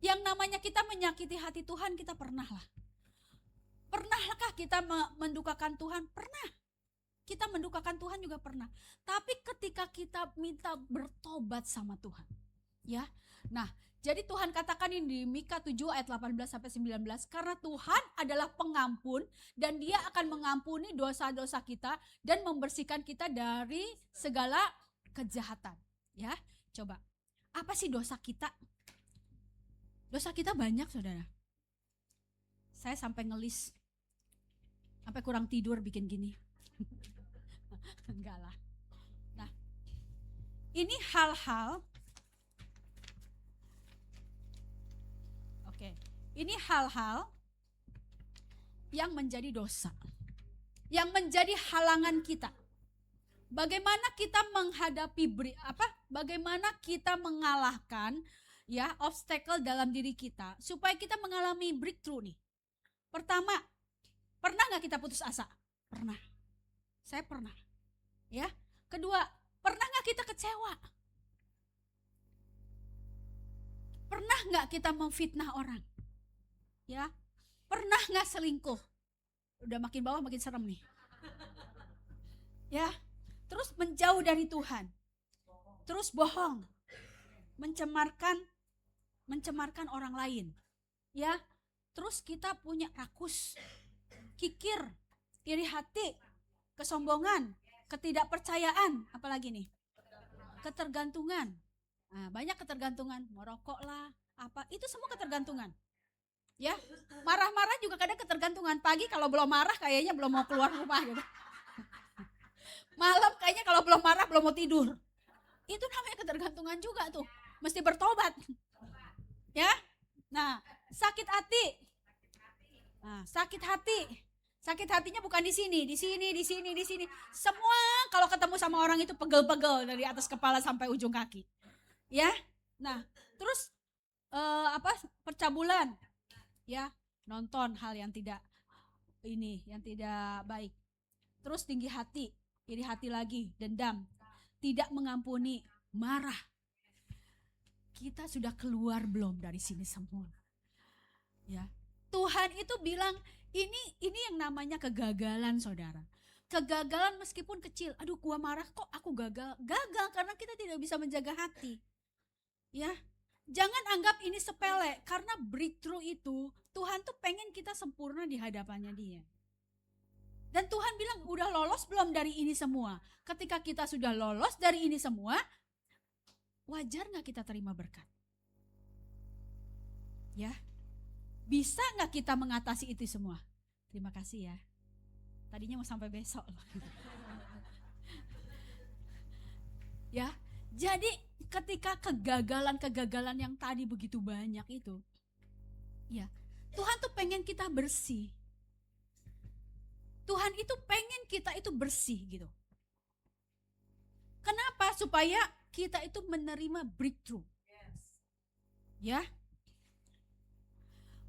Speaker 1: Yang namanya kita menyakiti hati Tuhan, kita pernah lah. Pernahkah kita mendukakan Tuhan? Pernah. Kita mendukakan Tuhan juga pernah. Tapi ketika kita minta bertobat sama Tuhan, ya. Nah, jadi Tuhan katakan ini di Mika 7 ayat 18 sampai 19, karena Tuhan adalah pengampun dan Dia akan mengampuni dosa-dosa kita dan membersihkan kita dari segala kejahatan. Ya, coba. Apa sih dosa kita? Dosa kita banyak, Saudara. Saya sampai ngelis. Sampai kurang tidur bikin gini. Enggak lah. Nah, ini hal-hal. Oke, ini hal-hal yang menjadi dosa, yang menjadi halangan kita. Bagaimana kita menghadapi bagaimana kita mengalahkan ya obstacle dalam diri kita supaya kita mengalami breakthrough nih. Pertama, pernah nggak kita putus asa? Pernah. Saya pernah. Ya. Kedua, pernah nggak kita kecewa? Pernah nggak kita memfitnah orang? Ya. Pernah nggak selingkuh? Udah makin bawah makin serem nih. Ya. Terus menjauh dari Tuhan. Terus bohong. Mencemarkan orang lain. Ya. Terus kita punya rakus, kikir, iri hati, kesombongan, ketidakpercayaan, apalagi nih? Ketergantungan. Nah, banyak ketergantungan, merokok lah, apa, itu semua ketergantungan. Ya, marah-marah juga kadang ketergantungan. Pagi kalau belum marah kayaknya belum mau keluar rumah gitu. Malam kayaknya kalau belum marah belum mau tidur. Itu namanya ketergantungan juga tuh. Mesti bertobat. Ya. Nah, sakit hati. Nah, sakit hati. Sakit hatinya bukan di sini. Semua kalau ketemu sama orang itu pegel-pegel dari atas kepala sampai ujung kaki. Ya. Nah, terus percabulan. Ya, nonton hal yang tidak baik. Terus tinggi hati, iri hati lagi, dendam, tidak mengampuni, marah. Kita sudah keluar belum dari sini semua? Ya. Tuhan itu bilang ini yang namanya kegagalan, Saudara. Kegagalan meskipun kecil. Aduh, gua marah kok aku gagal. Gagal karena kita tidak bisa menjaga hati. Ya. Jangan anggap ini sepele, karena breakthrough itu Tuhan tuh pengen kita sempurna di hadapannya Dia. Dan Tuhan bilang, udah lolos belum dari ini semua? Ketika kita sudah lolos dari ini semua, wajar gak kita terima berkat? Ya, bisa gak kita mengatasi itu semua? Terima kasih ya. Tadinya mau sampai besok loh. Ya, jadi ketika kegagalan yang tadi begitu banyak itu, ya, Tuhan tuh pengen kita bersih. Tuhan itu pengen kita itu bersih gitu. Kenapa? Supaya kita itu menerima breakthrough. Ya.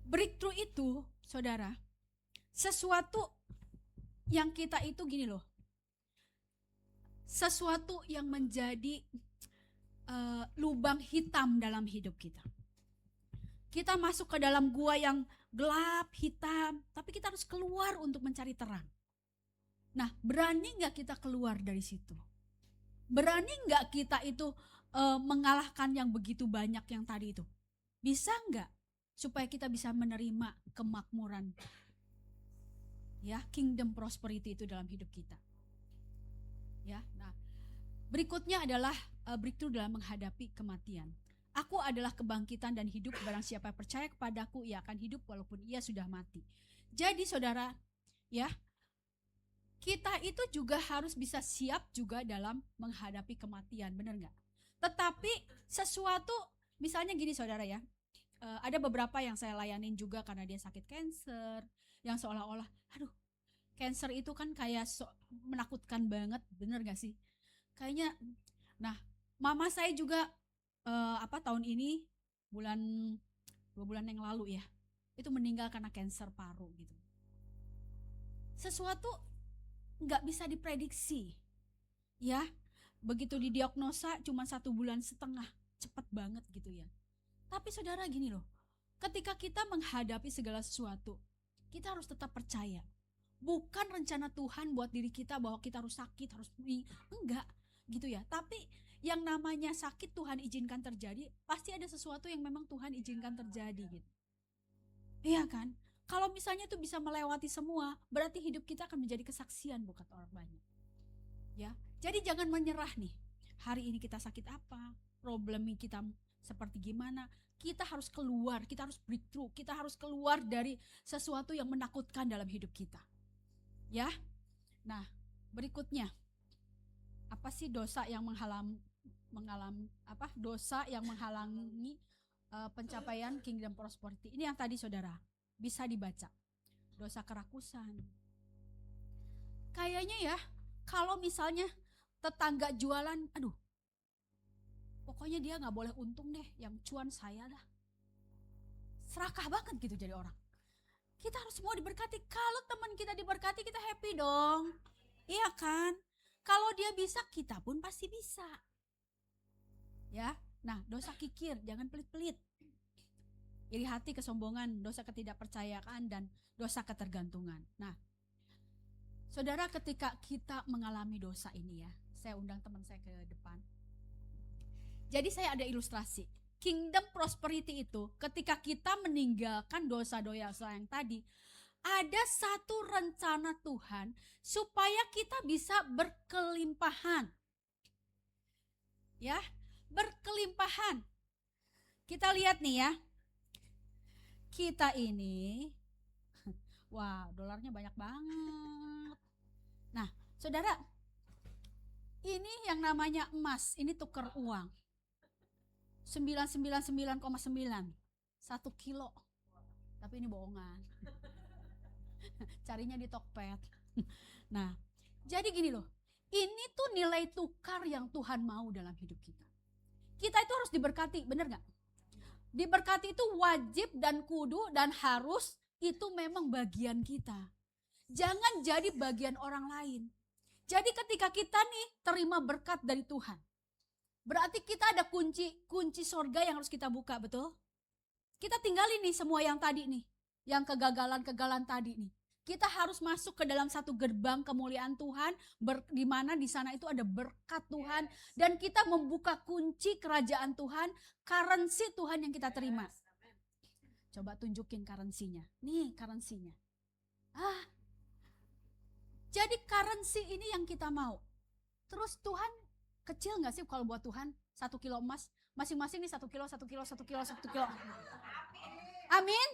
Speaker 1: Breakthrough itu, Saudara, sesuatu yang kita itu gini loh. Sesuatu yang menjadi lubang hitam dalam hidup kita. Kita masuk ke dalam gua yang gelap, hitam, tapi kita harus keluar untuk mencari terang. Nah, berani gak kita keluar dari situ? Berani gak kita itu mengalahkan yang begitu banyak yang tadi itu? Bisa gak? Supaya kita bisa menerima kemakmuran, ya, kingdom prosperity itu dalam hidup kita. Ya, nah, berikutnya adalah breakthrough dalam menghadapi kematian. Aku adalah kebangkitan dan hidup, barang siapa percaya kepadaku ia akan hidup walaupun ia sudah mati. Jadi Saudara, ya, kita itu juga harus bisa siap juga dalam menghadapi kematian, benar gak? Tetapi sesuatu, misalnya gini Saudara ya, ada beberapa yang saya layanin juga karena dia sakit kanker, yang seolah-olah, aduh, kanker itu kan kayak menakutkan banget, bener gak sih? Kayaknya, nah, mama saya juga tahun ini 2 bulan yang lalu ya, itu meninggal karena kanker paru gitu. Sesuatu nggak bisa diprediksi, ya. Begitu didiagnosa cuma 1,5 bulan, cepet banget gitu ya. Tapi Saudara gini loh, ketika kita menghadapi segala sesuatu, kita harus tetap percaya. Bukan rencana Tuhan buat diri kita bahwa kita harus sakit, harus enggak gitu ya. Tapi yang namanya sakit Tuhan izinkan terjadi, pasti ada sesuatu yang memang Tuhan izinkan terjadi gitu. Iya kan? Kalau misalnya itu bisa melewati semua, berarti hidup kita akan menjadi kesaksian buat orang banyak. Ya, jadi jangan menyerah nih. Hari ini kita sakit apa? Problem kita seperti gimana? Kita harus keluar, kita harus breakthrough, kita harus keluar dari sesuatu yang menakutkan dalam hidup kita. Ya. Nah, berikutnya. Apa sih dosa yang dosa yang menghalangi pencapaian kingdom prosperity? Ini yang tadi saudara bisa dibaca. Dosa kerakusan. Kayaknya ya, kalau misalnya tetangga jualan, aduh, pokoknya dia nggak boleh untung deh, yang cuan saya dah. Serakah banget gitu jadi orang. Kita harus semua diberkati. Kalau teman kita diberkati, kita happy dong. Iya kan? Kalau dia bisa, kita pun pasti bisa. Ya, nah dosa kikir, jangan pelit-pelit. Iri hati, kesombongan, dosa ketidakpercayaan, dan dosa ketergantungan. Nah, saudara, ketika kita mengalami dosa ini ya, saya undang teman saya ke depan. Jadi saya ada ilustrasi. Kingdom prosperity itu ketika kita meninggalkan dosa-dosa yang tadi, ada satu rencana Tuhan supaya kita bisa berkelimpahan. Ya, berkelimpahan. Kita lihat nih ya. Kita ini wah, dolarnya banyak banget. Nah, saudara, ini yang namanya emas, ini tuker uang. 999,9 1 kilo. Tapi ini bohongan. Carinya di Tokped. Nah, jadi gini loh. Ini tuh nilai tukar yang Tuhan mau dalam hidup kita. Kita itu harus diberkati, benar gak? Diberkati itu wajib dan kudu dan harus, itu memang bagian kita. Jangan jadi bagian orang lain. Jadi ketika kita nih terima berkat dari Tuhan, berarti kita ada kunci sorga yang harus kita buka, betul? Kita tinggalin nih semua yang tadi nih, yang kegagalan tadi nih. Kita harus masuk ke dalam satu gerbang kemuliaan Tuhan, di mana di sana itu ada berkat Tuhan, dan kita membuka kunci kerajaan Tuhan, currency Tuhan yang kita terima. Coba tunjukin currency-nya. Nih currency-nya. Jadi currency ini yang kita mau. Terus Tuhan kecil gak sih kalau buat Tuhan? 1 kilo emas, masing-masing nih 1 kilo. Amin.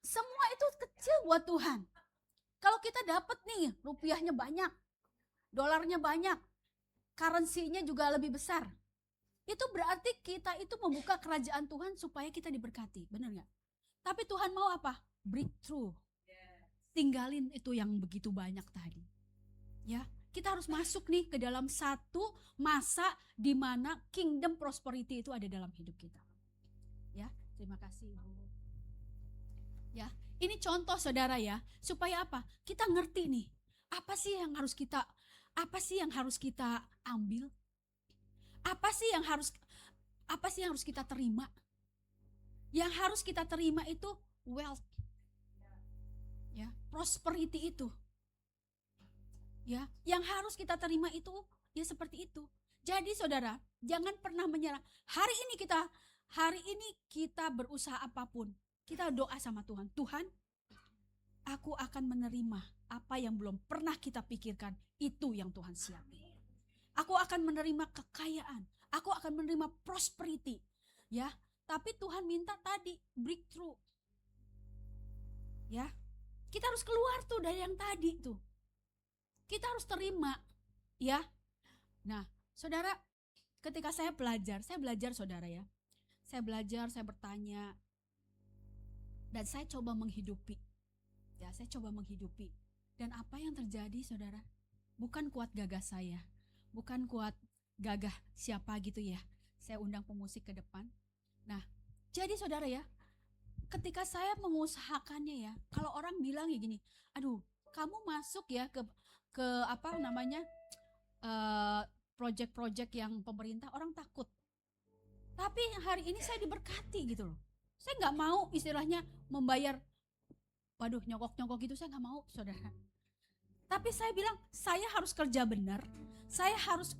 Speaker 1: Semua itu kecil buat Tuhan. Kalau kita dapat nih, rupiahnya banyak, dolarnya banyak, currency-nya juga lebih besar. Itu berarti kita itu membuka kerajaan Tuhan supaya kita diberkati, benar gak? Tapi Tuhan mau apa? Breakthrough. Tinggalin itu yang begitu banyak tadi. Ya, kita harus masuk nih ke dalam satu masa di mana kingdom prosperity itu ada dalam hidup kita. Ya, terima kasih Ibu. Ya, ini contoh saudara ya, supaya apa? Kita ngerti nih, apa sih yang harus kita ambil? Apa sih yang harus kita terima? Yang harus kita terima itu wealth. Ya, prosperity itu. Ya, yang harus kita terima itu ya seperti itu. Jadi saudara, jangan pernah menyerah. Hari ini kita berusaha apapun. Kita doa sama Tuhan. Tuhan, aku akan menerima apa yang belum pernah kita pikirkan. Itu yang Tuhan siapin. Aku akan menerima kekayaan. Aku akan menerima prosperity. Ya, tapi Tuhan minta tadi breakthrough. Ya, kita harus keluar tuh dari yang tadi tuh. Kita harus terima. Ya. Nah, saudara, ketika saya belajar saudara ya. Saya belajar, saya bertanya. Dan saya coba menghidupi. Ya, saya coba menghidupi. Dan apa yang terjadi saudara? Bukan kuat gagah saya. Bukan kuat gagah siapa gitu ya. Saya undang pemusik ke depan. Nah, jadi saudara ya, ketika saya mengusahakannya ya, kalau orang bilang ya gini, aduh, kamu masuk ya ke project-project yang pemerintah, orang takut. Tapi hari ini saya diberkati gitu loh. Saya nggak mau istilahnya membayar, waduh nyokok-nyokok gitu, saya nggak mau saudara. Tapi saya bilang saya harus kerja benar, saya harus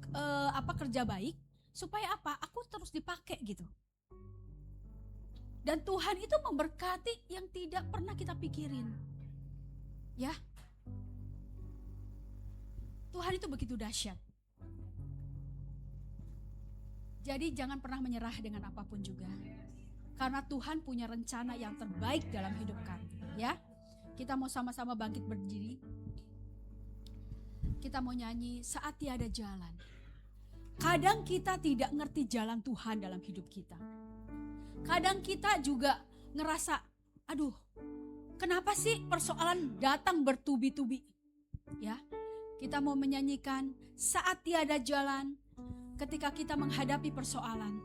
Speaker 1: kerja baik supaya apa? Aku terus dipakai gitu. Dan Tuhan itu memberkati yang tidak pernah kita pikirin. Ya. Tuhan itu begitu dahsyat. Jadi jangan pernah menyerah dengan apapun juga. Karena Tuhan punya rencana yang terbaik dalam hidup kami, ya. Kita mau sama-sama bangkit berdiri. Kita mau nyanyi Saat Tiada Jalan. Kadang kita tidak ngerti jalan Tuhan dalam hidup kita. Kadang kita juga ngerasa, aduh, kenapa sih persoalan datang bertubi-tubi? Ya, kita mau menyanyikan Saat Tiada Jalan ketika kita menghadapi persoalan.